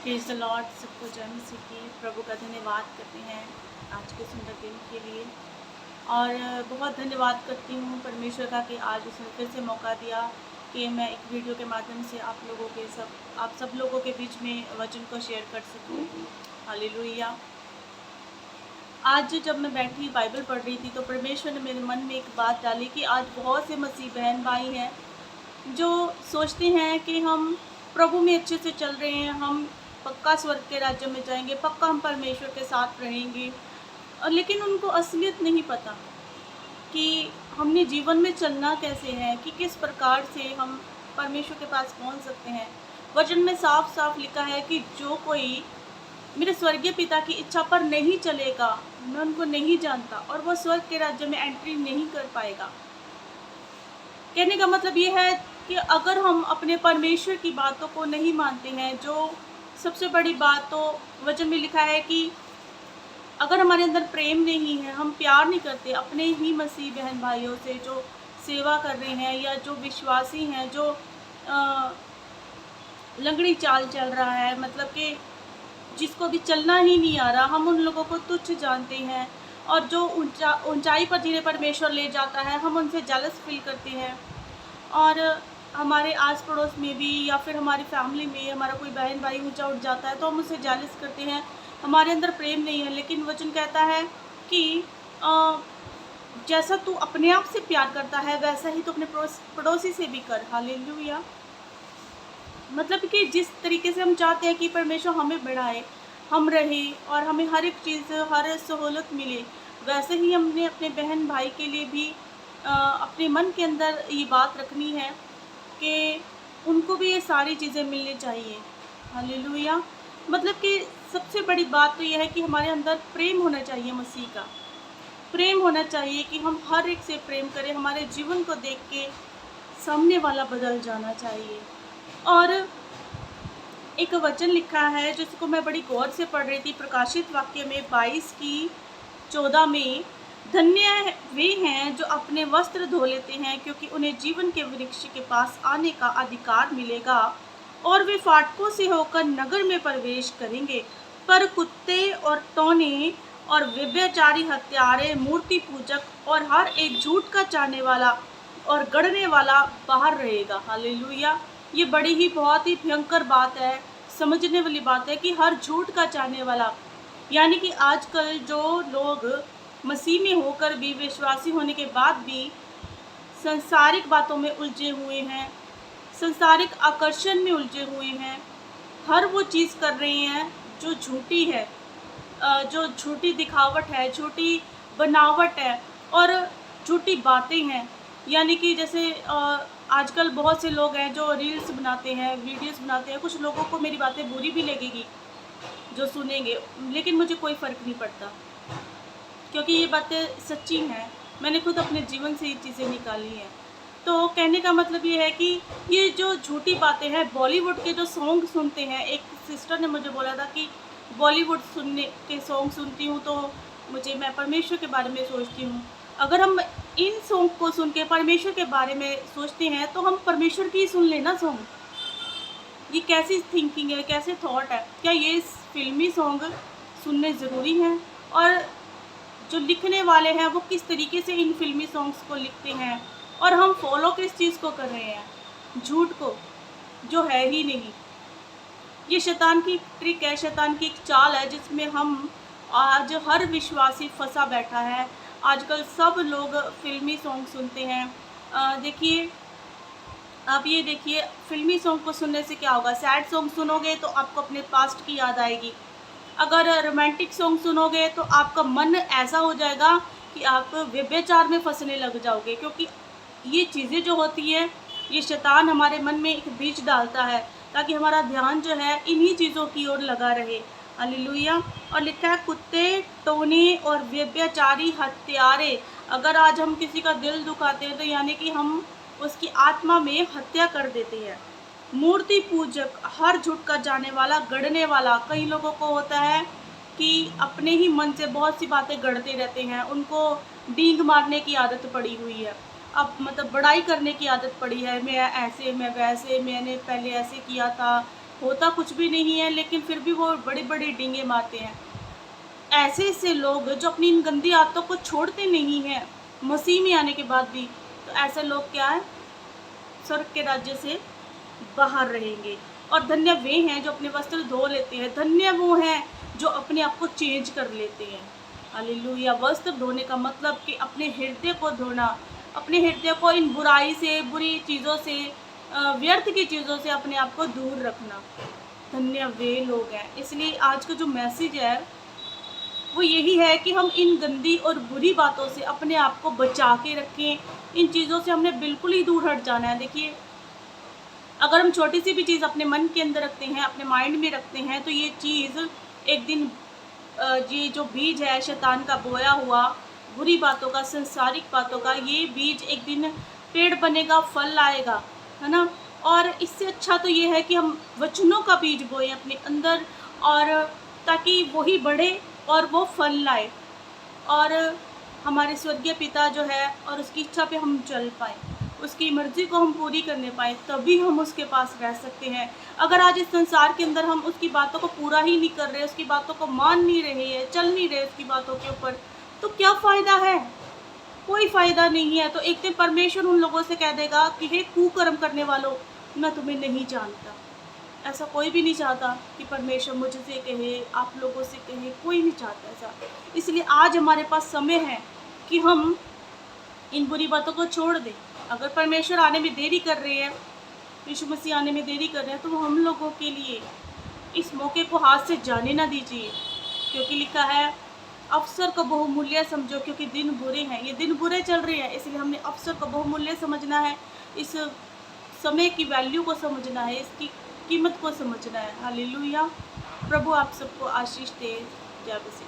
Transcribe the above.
Praise the Lord. सबको जय मसीह की। प्रभु का धन्यवाद करते हैं आज के सुंदर दिन के लिए। और बहुत धन्यवाद करती हूँ परमेश्वर का कि आज उसने फिर से मौका दिया कि मैं एक वीडियो के माध्यम से आप सब लोगों के बीच में वचन को शेयर कर सकूँ। हालेलुया। आज जब मैं बैठी बाइबल पढ़ रही थी तो परमेश्वर ने मेरे मन में एक बात डाली कि आज बहुत से मसीह बहन भाई हैं जो सोचते हैं कि हम प्रभु में अच्छे से चल रहे हैं, हम पक्का स्वर्ग के राज्य में जाएंगे, पक्का हम परमेश्वर के साथ रहेंगे। और लेकिन उनको असलियत नहीं पता कि हमने जीवन में चलना कैसे है, कि किस प्रकार से हम परमेश्वर के पास पहुंच सकते हैं। वचन में साफ साफ लिखा है कि जो कोई मेरे स्वर्गीय पिता की इच्छा पर नहीं चलेगा, मैं उनको नहीं जानता और वह स्वर्ग के राज्य में एंट्री नहीं कर पाएगा। कहने का मतलब ये है कि अगर हम अपने परमेश्वर की बातों को नहीं मानते हैं, जो सबसे बड़ी बात तो वचन में लिखा है कि अगर हमारे अंदर प्रेम नहीं है, हम प्यार नहीं करते अपने ही मसीह बहन भाइयों से जो सेवा कर रहे हैं या जो विश्वासी हैं, जो लंगड़ी चाल चल रहा है, मतलब कि जिसको भी चलना ही नहीं आ रहा, हम उन लोगों को तुच्छ जानते हैं। और जो ऊंचाई पर जिन्हें परमेश्वर ले जाता है, हम उनसे जेलस फील करते हैं। और हमारे आस पड़ोस में भी या फिर हमारी फैमिली में हमारा कोई बहन भाई ऊंचा उठ जाता है तो हम उससे जेलस करते हैं, हमारे अंदर प्रेम नहीं है। लेकिन वचन कहता है कि जैसा तू अपने आप से प्यार करता है वैसा ही तू अपने पड़ोसी से भी कर। हालेलुया। मतलब कि जिस तरीके से हम चाहते हैं कि परमेश्वर हमें बढ़ाए, हम रहे और हमें हर एक चीज़, हर सहूलत मिले, वैसे ही हमने अपने बहन भाई के लिए भी अपने मन के अंदर ये बात रखनी है कि उनको भी ये सारी चीज़ें मिलनी चाहिए। हालेलुया। मतलब कि सबसे बड़ी बात तो ये है कि हमारे अंदर प्रेम होना चाहिए, मसीह का प्रेम होना चाहिए कि हम हर एक से प्रेम करें। हमारे जीवन को देख के सामने वाला बदल जाना चाहिए। और एक वचन लिखा है जिसको मैं बड़ी गौर से पढ़ रही थी, प्रकाशित वाक्य में 22:14 में, धन्य वे हैं जो अपने वस्त्र धो लेते हैं क्योंकि उन्हें जीवन के वृक्ष के पास आने का अधिकार मिलेगा और वे फाटकों से होकर नगर में प्रवेश करेंगे। पर कुत्ते और टोने और व्यभिचारी, हत्यारे, मूर्ति पूजक और हर एक झूठ का चाहने वाला और गढ़ने वाला बाहर रहेगा। हालेलुया। ये बड़ी ही बहुत ही भयंकर बात है, समझने वाली बात है कि हर झूठ का चाहने वाला, यानी कि आजकल जो लोग मसीह में होकर भी, विश्वासी होने के बाद भी संसारिक बातों में उलझे हुए हैं, संसारिक आकर्षण में उलझे हुए हैं, हर वो चीज़ कर रहे हैं जो झूठी है, जो झूठी दिखावट है, झूठी बनावट है और झूठी बातें हैं। यानी कि जैसे आजकल बहुत से लोग हैं जो रील्स बनाते हैं, वीडियोस बनाते हैं। कुछ लोगों को मेरी बातें बुरी भी लगेगी जो सुनेंगे, लेकिन मुझे कोई फ़र्क नहीं पड़ता क्योंकि ये बातें सच्ची हैं। मैंने खुद अपने जीवन से ये चीज़ें निकाली हैं। तो कहने का मतलब ये है कि ये जो झूठी बातें हैं, बॉलीवुड के जो सॉन्ग सुनते हैं, एक सिस्टर ने मुझे बोला था कि बॉलीवुड सुनने के सॉन्ग सुनती हूँ तो मैं परमेश्वर के बारे में सोचती हूँ। अगर हम इन सॉन्ग को सुन के परमेश्वर के बारे में सोचते हैं तो हम परमेश्वर की ही सुन लेना सॉन्ग। ये कैसी थिंकिंग है, कैसे थॉट है? क्या ये फिल्मी सॉन्ग सुनने ज़रूरी हैं? और जो लिखने वाले हैं वो किस तरीके से इन फिल्मी सॉन्ग्स को लिखते हैं और हम फॉलो किस चीज़ को कर रहे हैं? झूठ को, जो है ही नहीं। ये शैतान की ट्रिक है, शैतान की एक चाल है जिसमें हम आज हर विश्वासी फंसा बैठा है। आजकल सब लोग फिल्मी सॉन्ग सुनते हैं। देखिए, आप ये देखिए, फिल्मी सॉन्ग को सुनने से क्या होगा? सैड सॉन्ग सुनोगे तो आपको अपने पास्ट की याद आएगी। अगर रोमांटिक सॉन्ग सुनोगे तो आपका मन ऐसा हो जाएगा कि आप व्यभिचार में फंसने लग जाओगे, क्योंकि ये चीज़ें जो होती हैं, ये शैतान हमारे मन में एक बीज डालता है ताकि हमारा ध्यान जो है इन्हीं चीज़ों की ओर लगा रहे। हालेलुया। और लिखा है कुत्ते, टोने और व्यभिचारी, हत्यारे। अगर आज हम किसी का दिल दुखाते हैं तो यानी कि हम उसकी आत्मा में हत्या कर देते हैं। मूर्ति पूजक, हर झूठ का जाने वाला, गढ़ने वाला। कई लोगों को होता है कि अपने ही मन से बहुत सी बातें गढ़ते रहते हैं, उनको डींग मारने की आदत पड़ी हुई है। अब मतलब बड़ाई करने की आदत पड़ी है, मैं ऐसे, मैं वैसे, मैंने पहले ऐसे किया था, होता कुछ भी नहीं है, लेकिन फिर भी वो बड़ी बड़ी डींगे मारते हैं। ऐसे ऐसे लोग जो अपनी इन गंदी आदतों को छोड़ते नहीं हैं मसीह में आने के बाद भी, तो ऐसे लोग क्या है, स्वर्ग के राज्य से बाहर रहेंगे। और धन्य वे हैं जो अपने वस्त्र धो लेते हैं, धन्य वो हैं जो अपने आप को चेंज कर लेते हैं। हालेलुया। वस्त्र धोने का मतलब कि अपने हृदय को धोना, अपने हृदय को इन बुराई से, बुरी चीज़ों से, व्यर्थ की चीज़ों से अपने आप को दूर रखना। धन्य वे लोग हैं। इसलिए आज का जो मैसेज है वो यही है कि हम इन गंदी और बुरी बातों से अपने आप को बचा के रखें। इन चीज़ों से हमने बिल्कुल ही दूर हट जाना है। देखिए, अगर हम छोटी सी भी चीज़ अपने मन के अंदर रखते हैं, अपने माइंड में रखते हैं, तो ये चीज़ एक दिन, ये जो बीज है शैतान का बोया हुआ, बुरी बातों का, संसारिक बातों का, ये बीज एक दिन पेड़ बनेगा, फल आएगा, है ना। और इससे अच्छा तो ये है कि हम वचनों का बीज बोएं अपने अंदर, और ताकि वही बढ़े और वो फल लाए, और हमारे स्वर्गीय पिता जो है और उसकी इच्छा पे हम चल पाएँ, उसकी मर्ज़ी को हम पूरी करने पाएँ, तभी हम उसके पास रह सकते हैं। अगर आज इस संसार के अंदर हम उसकी बातों को पूरा ही नहीं कर रहे, उसकी बातों को मान नहीं रहे हैं, चल नहीं रहे उसकी बातों के ऊपर, तो क्या फ़ायदा है? कोई फ़ायदा नहीं है। तो एक दिन परमेश्वर उन लोगों से कह देगा कि हे कुकर्म करने वालों, मैं तुम्हें नहीं जानता। ऐसा कोई भी नहीं चाहता कि परमेश्वर मुझसे कहे, आप लोगों से कहे, कोई नहीं चाहता ऐसा। इसलिए आज हमारे पास समय है कि हम इन बुरी बातों को छोड़ दें। अगर परमेश्वर आने में देरी कर रहे हैं, यीशु मसीह आने में देरी कर रहे हैं, तो हम लोगों के लिए इस मौके को हाथ से जाने ना दीजिए, क्योंकि लिखा है अवसर को बहुमूल्य समझो, क्योंकि दिन बुरे हैं। ये दिन बुरे चल रहे हैं, इसलिए हमने अवसर को बहुमूल्य समझना है, इस समय की वैल्यू को समझना है, इसकी कीमत को समझना है। हालेलुया। प्रभु आप सबको आशीष दे। जय मसीह।